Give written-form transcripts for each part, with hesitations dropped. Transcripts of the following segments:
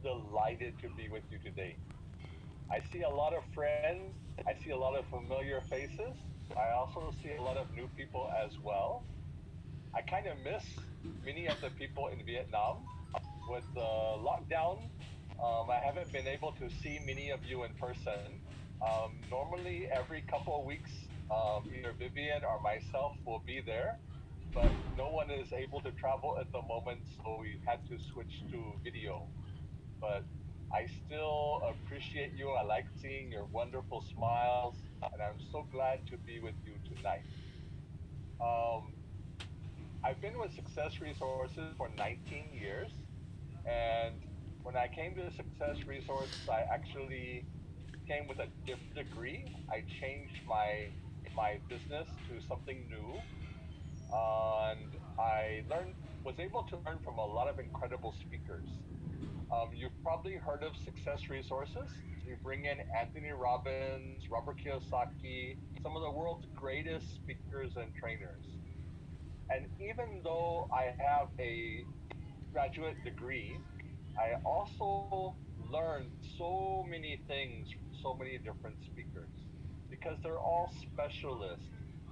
delighted to be with you today. I see a lot of friends, I see a lot of familiar faces. I also see a lot of new people as well. I kind of miss many of the people in Vietnam. With the lockdown, I haven't been able to see many of you in person. Normally, every couple of weeks, either Vivian or myself will be there, but no one is able to travel at the moment, so we had to switch to video. But I still appreciate you. I like seeing your wonderful smiles, and I'm so glad to be with you tonight. Um, I've been with Success Resources for 19 years, and when I came to Success Resources, I actually came with a different degree. I changed my business to something new, and I learned was able to learn from a lot of incredible speakers. You've probably heard of Success Resources. We bring in Anthony Robbins, Robert Kiyosaki, some of the world's greatest speakers and trainers. And even though I have a graduate degree, I also learned so many things from so many different speakers because they're all specialists.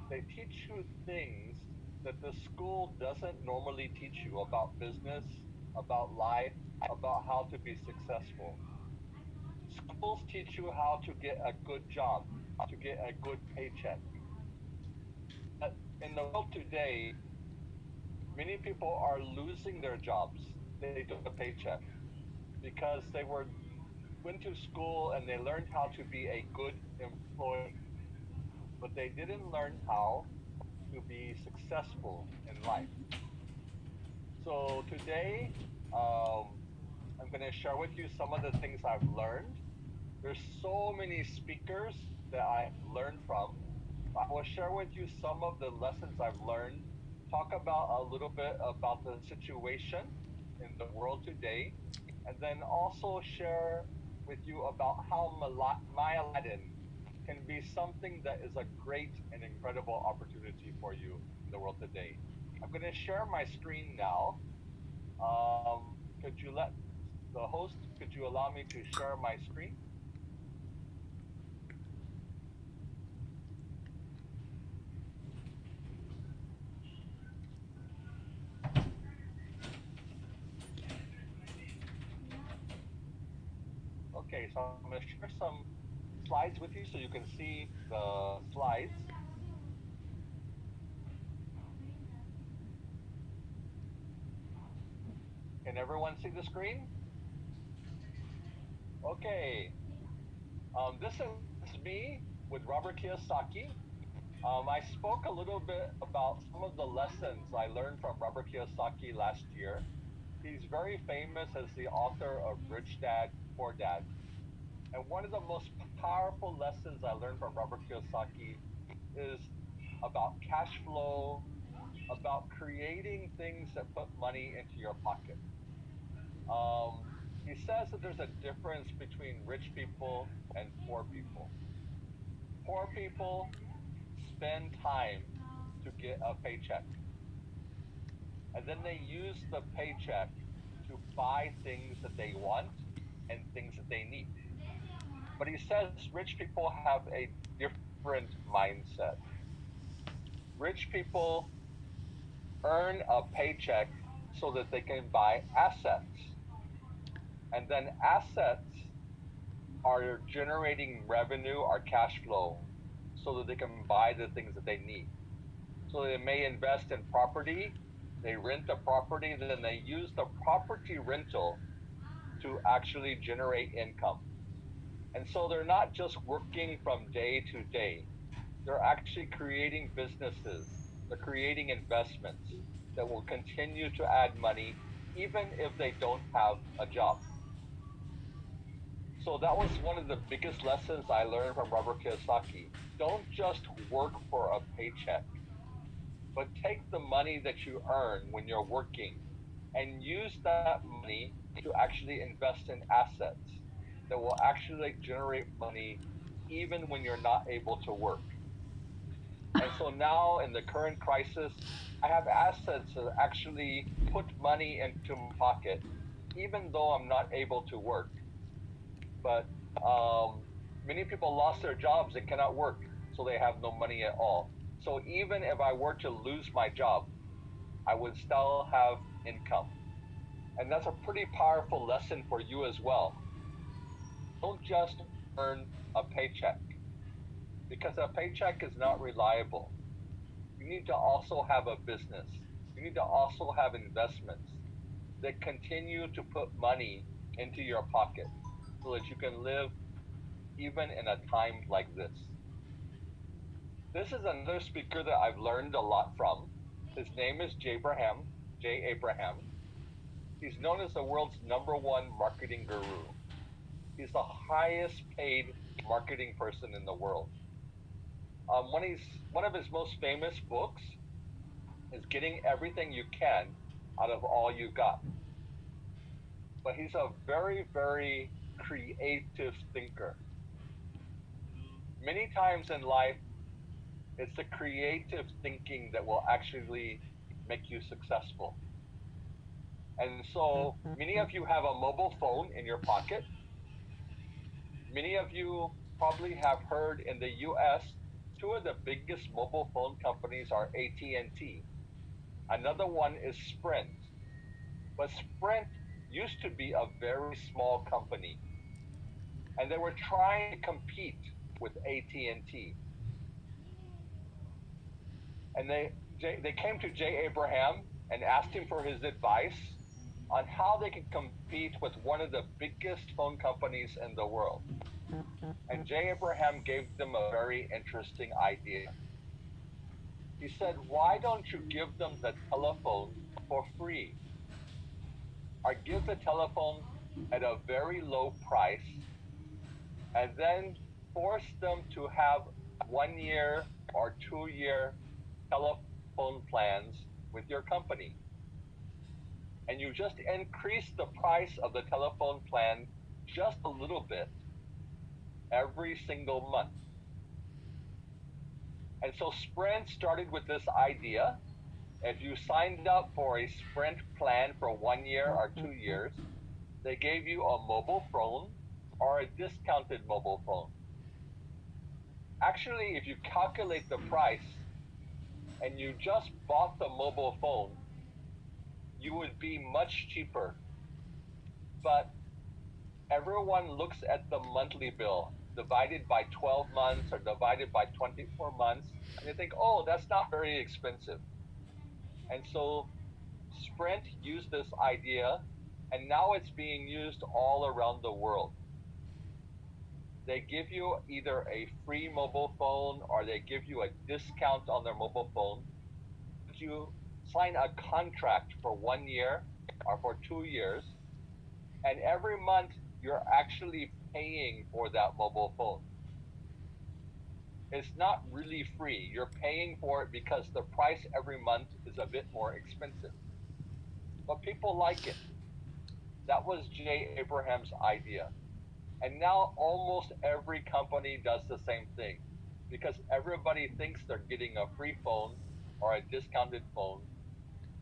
They teach you things that the school doesn't normally teach you about business, about life, about how to be successful. Schools teach you how to get a good job, to get a good paycheck. But in the world today, many people are losing their jobs. They don't have a paycheck because they went to school and they learned how to be a good employee, but they didn't learn how to be successful in life. So today, I'm going to share with you some of the things I've learned. There's so many speakers that I've learned from. I will share with you some of the lessons I've learned, talk about a little bit about the situation in the world today, and then also share with you about how MyAladdin can be something that is a great and incredible opportunity for you in the world today. I'm going to share my screen now. Could you let the host, could you allow me to share my screen? Okay, so I'm going to share some slides with you so you can see the slides. Can everyone see the screen? Okay. This is me with Robert Kiyosaki. I spoke a little bit about some of the lessons I learned from Robert Kiyosaki last year. He's very famous as the author of Rich Dad, Poor Dad. And one of the most powerful lessons I learned from Robert Kiyosaki is about cash flow, about creating things that put money into your pocket. Um, he says that there's a difference between rich people and poor people. Poor people spend time to get a paycheck, and then they use the paycheck to buy things that they want and things that they need. But he says rich people have a different mindset. Rich people earn a paycheck so that they can buy assets, and then assets are generating revenue or cash flow so that they can buy the things that they need. So they may invest in property, they rent the property, then they use the property rental to actually generate income. And so they're not just working from day to day, they're actually creating businesses, they're creating investments that will continue to add money even if they don't have a job. So that was one of the biggest lessons I learned from Robert Kiyosaki. Don't just work for a paycheck, but take the money that you earn when you're working and use that money to actually invest in assets that will actually generate money even when you're not able to work. And so now in the current crisis, I have assets that actually put money into my pocket even though I'm not able to work. But um, many people lost their jobs and cannot work, so they have no money at all. So even if I were to lose my job, I would still have income. And that's a pretty powerful lesson for you as well. Don't just earn a paycheck because a paycheck is not reliable. You need to also have a business. You need to also have investments that continue to put money into your pocket so that you can live even in a time like this. This is another speaker that I've learned a lot from. His name is J. Abraham. He's known as the world's number one marketing guru. He's the highest paid marketing person in the world. One of his most famous books is Getting Everything You Can Out of All You Got. But he's a very, very creative thinker. Many times in life, it's the creative thinking that will actually make you successful. And so many of you have a mobile phone in your pocket. Many of you probably have heard in the US, two of the biggest mobile phone companies are AT&T. Another one is Sprint. But Sprint used to be a very small company and they were trying to compete with AT&T. And they came to Jay Abraham and asked him for his advice on how they can compete with one of the biggest phone companies in the world. And Jay Abraham gave them a very interesting idea. He said, "Why don't you give them the telephone for free? Or give the telephone at a very low price and then force them to have 1 year or 2 year telephone plans with your company. And you just increase the price of the telephone plan just a little bit every single month." And so Sprint started with this idea. If you signed up for a Sprint plan for 1 year or 2 years, they gave you a mobile phone or a discounted mobile phone. Actually, if you calculate the price and you just bought the mobile phone, you would be much cheaper. But everyone looks at the monthly bill divided by 12 months or divided by 24 months, and they think, oh, that's not very expensive. And so Sprint used this idea, and now it's being used all around the world. They give you either a free mobile phone or they give you a discount on their mobile phone. But you sign a contract for 1 year or for 2 years, and every month you're actually paying for that mobile phone. It's not really free. You're paying for it because the price every month is a bit more expensive. But people like it. That was Jay Abraham's idea. And now almost every company does the same thing because everybody thinks they're getting a free phone or a discounted phone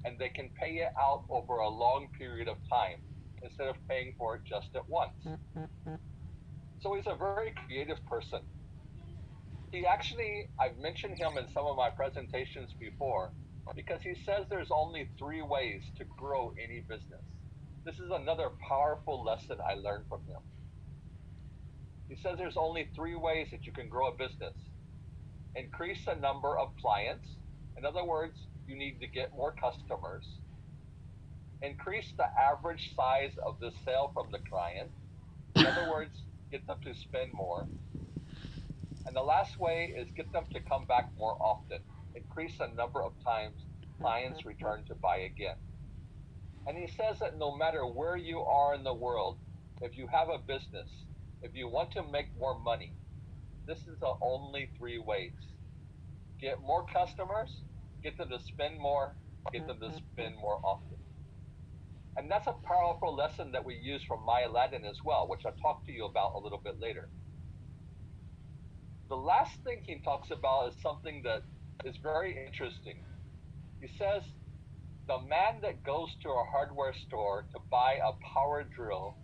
and they can pay it out over a long period of time instead of paying for it just at once. So he's a very creative person. I've mentioned him in some of my presentations before because he says there's only three ways to grow any business. This is another powerful lesson I learned from him. He says there's only three ways that you can grow a business: increase the number of clients. In other words, you need to get more customers. Increase the average size of the sale from the client. In other words, get them to spend more. And the last way is get them to come back more often. Increase the number of times clients return to buy again. And he says that no matter where you are in the world, if you have a business, if you want to make more money, this is the only three ways: get more customers, get them to spend more, get them to spend more often. And that's a powerful lesson that we use from MyAladdinz as well, which I'll talk to you about a little bit later. The last thing he talks about is something that is very interesting. He says The man that goes to a hardware store to buy a power drill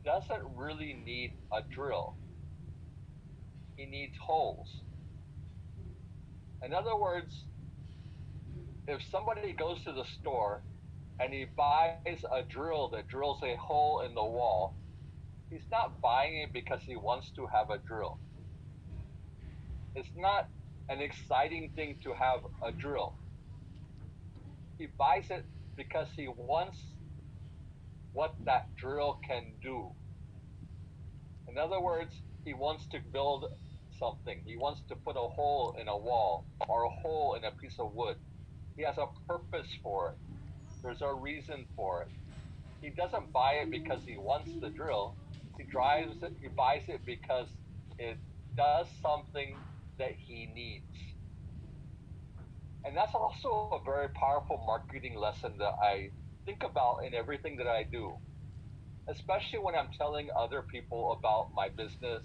doesn't really need a drill. He needs holes. In other words, if somebody goes to the store and he buys a drill that drills a hole in the wall, he's not buying it because he wants to have a drill. It's not an exciting thing to have a drill. He buys it because he wants what that drill can do. In other words, he wants to build something. He wants to put a hole in a wall or a hole in a piece of wood. He has a purpose for it. There's a reason for it. He doesn't buy it because he wants the drill. He buys it because it does something that he needs. And that's also a very powerful marketing lesson that I think about in everything that I do, especially when I'm telling other people about my business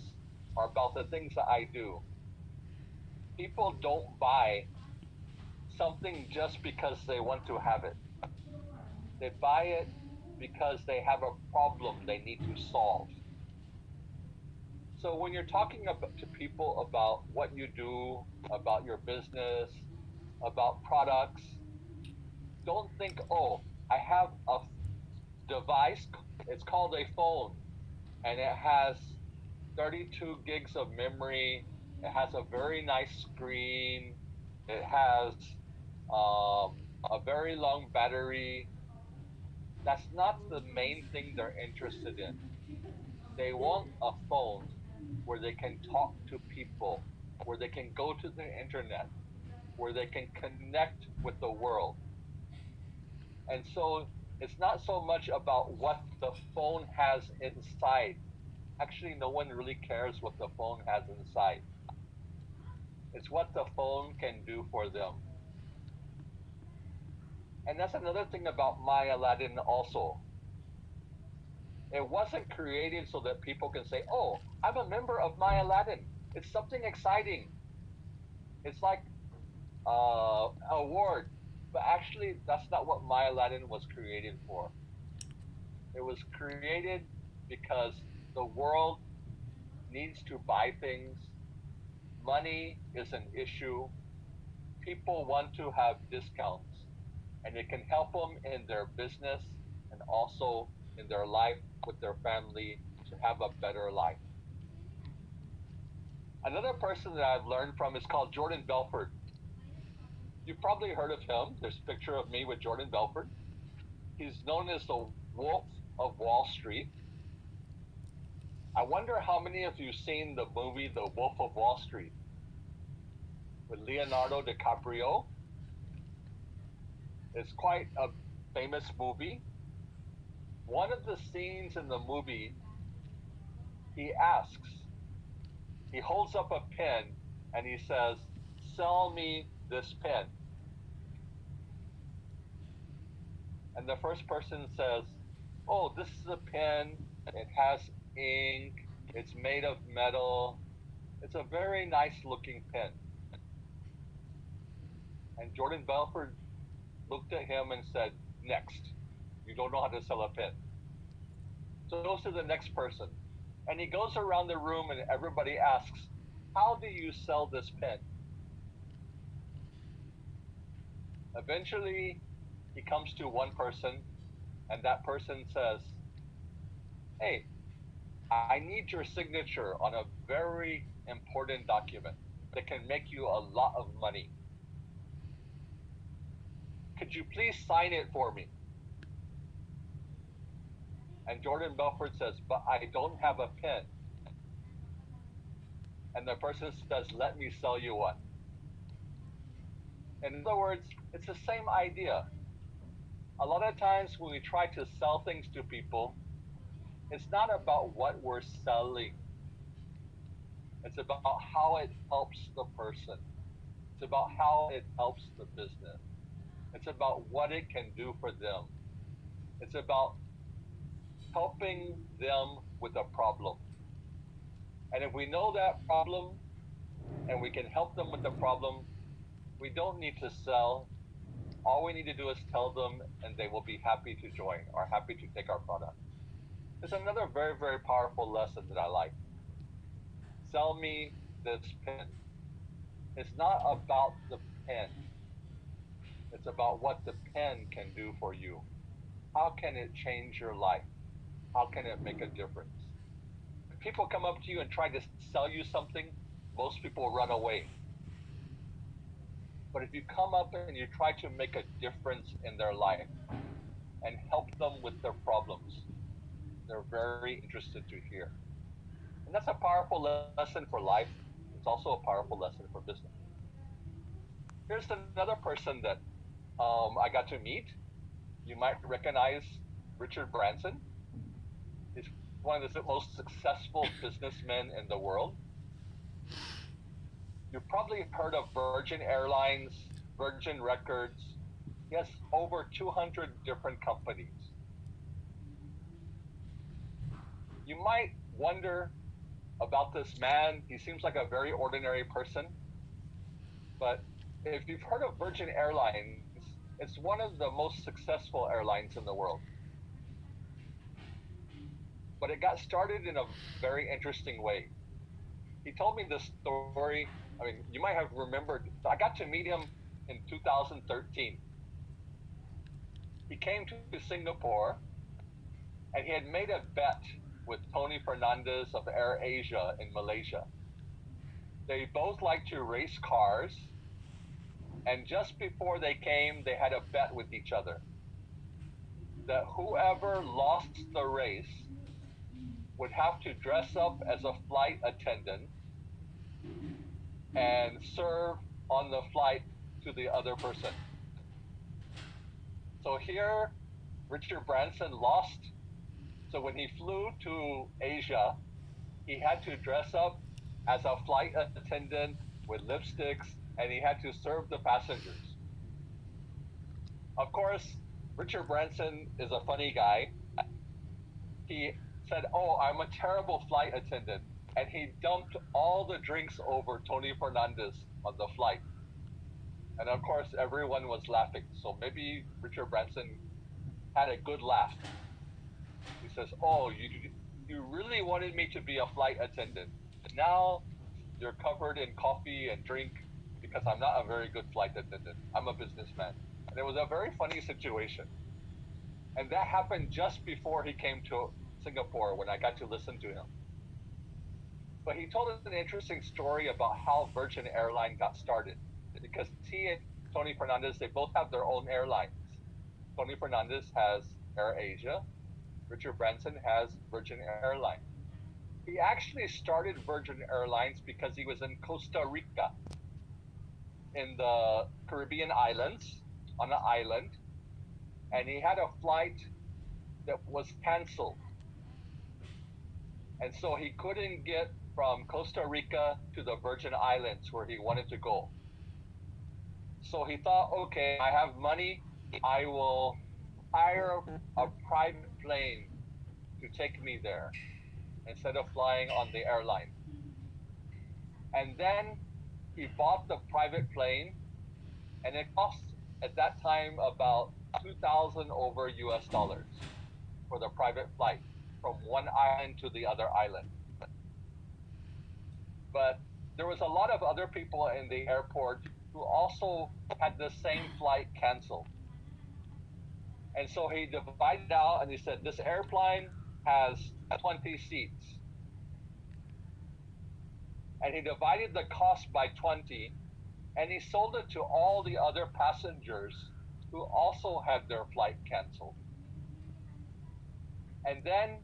or about the things that I do. People don't buy something just because they want to have it. They buy it because they have a problem they need to solve. So when you're talking to people about what you do, about your business, about products, don't think, oh, I have a device, it's called a phone, and it has 32 gigs of memory, it has a very nice screen, it has a very long battery. That's not the main thing they're interested in. They want a phone where they can talk to people, where they can go to the internet, where they can connect with the world. And so it's not so much about what the phone has inside. Actually, no one really cares what the phone has inside. It's what the phone can do for them. And that's another thing about My Aladdin also. It wasn't created so that people can say, oh, I'm a member of My Aladdin. It's something exciting. It's like award. But actually, that's not what My Aladdin was created for. It was created because the world needs to buy things. Money is an issue. People want to have discounts, and it can help them in their business and also in their life with their family to have a better life. Another person that I've learned from is called Jordan Belfort. You've probably heard of him. There's a picture of me with Jordan Belfort. He's known as the Wolf of Wall Street. I wonder how many of you seen the movie The Wolf of Wall Street with Leonardo DiCaprio. It's quite a famous movie. One of the scenes in the movie, he asks, he holds up a pen and he says, sell me this pen. And the first person says, oh, this is a pen. It has ink. It's made of metal. It's a very nice looking pen. And Jordan Belfort looked at him and said, next. You don't know how to sell a pen. So he goes to the next person. And he goes around the room and everybody asks, how do you sell this pen? Eventually, he comes to one person, and that person says, hey, I need your signature on a very important document that can make you a lot of money. Could you please sign it for me? And Jordan Belfort says, but I don't have a pen. And the person says, let me sell you one. In other words, it's the same idea. A lot of times when we try to sell things to people, it's not about what we're selling. It's about how it helps the person. It's about how it helps the business. It's about what it can do for them. It's about helping them with a problem. And if we know that problem and we can help them with the problem, we don't need to sell. All we need to do is tell them, and they will be happy to join or happy to take our product. It's another very, very powerful lesson that I like. Sell me this pen. It's not about the pen, it's about what the pen can do for you. How can it change your life? How can it make a difference? If people come up to you and try to sell you something, most people run away. But if you come up and you try to make a difference in their life and help them with their problems, they're very interested to hear. And that's a powerful lesson for life. It's also a powerful lesson for business. Here's another person that I got to meet. You might recognize Richard Branson. He's one of the most successful businessmen in the world. You've probably heard of Virgin Airlines, Virgin Records. He has over 200 different companies. You might wonder about this man. He seems like a very ordinary person, but if you've heard of Virgin Airlines, it's one of the most successful airlines in the world. But it got started in a very interesting way. He told me this story. I mean, you might have remembered. I got to meet him in 2013. He came to Singapore and he had made a bet with Tony Fernandez of Air Asia in Malaysia. They both like to race cars, and just before they came, they had a bet with each other that whoever lost the race would have to dress up as a flight attendant and serve on the flight to the other person. So here, Richard Branson lost. So when he flew to Asia, he had to dress up as a flight attendant with lipsticks, and he had to serve the passengers. Of course, Richard Branson is a funny guy. He said, "Oh, I'm a terrible flight attendant." And he dumped all the drinks over Tony Fernandez on the flight. And of course, everyone was laughing. So maybe Richard Branson had a good laugh. He says, "Oh, you really wanted me to be a flight attendant. Now you're covered in coffee and drink because I'm not a very good flight attendant. I'm a businessman." And it was a very funny situation. And that happened just before he came to Singapore when I got to listen to him. But he told an interesting story about how Virgin Airline got started. Because he and Tony Fernandez, they both have their own airlines. Tony Fernandez has Air Asia. Richard Branson has Virgin Airlines. He actually started Virgin Airlines because he was in Costa Rica in the Caribbean islands on an island, and he had a flight that was canceled. And so he couldn't get from Costa Rica to the Virgin Islands where he wanted to go. So he thought, okay, I have money. I will hire a private plane to take me there instead of flying on the airline. And then he bought the private plane, and it cost at that time about 2,000 over US dollars for the private flight from one island to the other island. But there was a lot of other people in the airport who also had the same flight canceled. And so he divided out and he said, this airplane has 20 seats. And he divided the cost by 20 and he sold it to all the other passengers who also had their flight canceled. And then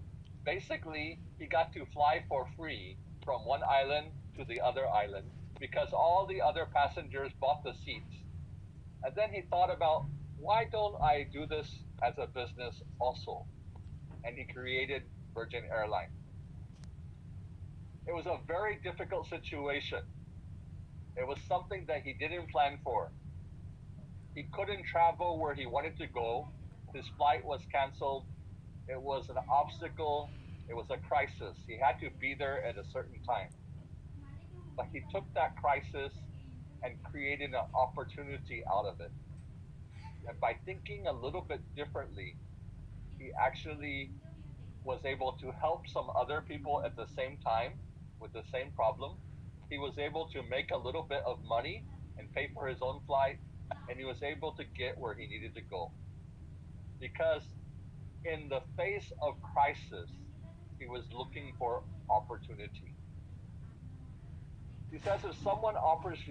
basically he got to fly for free from one island to the other island because all the other passengers bought the seats. And then he thought about, why don't I do this as a business also? And he created Virgin Airlines. It was a very difficult situation. It was something that he didn't plan for. He couldn't travel where he wanted to go. His flight was canceled. It was an obstacle. It was a crisis. He had to be there at a certain time. But he took that crisis and created an opportunity out of it. And by thinking a little bit differently, he actually was able to help some other people at the same time with the same problem. He was able to make a little bit of money and pay for his own flight, and he was able to get where he needed to go. Because in the face of crisis, he was looking for opportunity. He says if someone offers you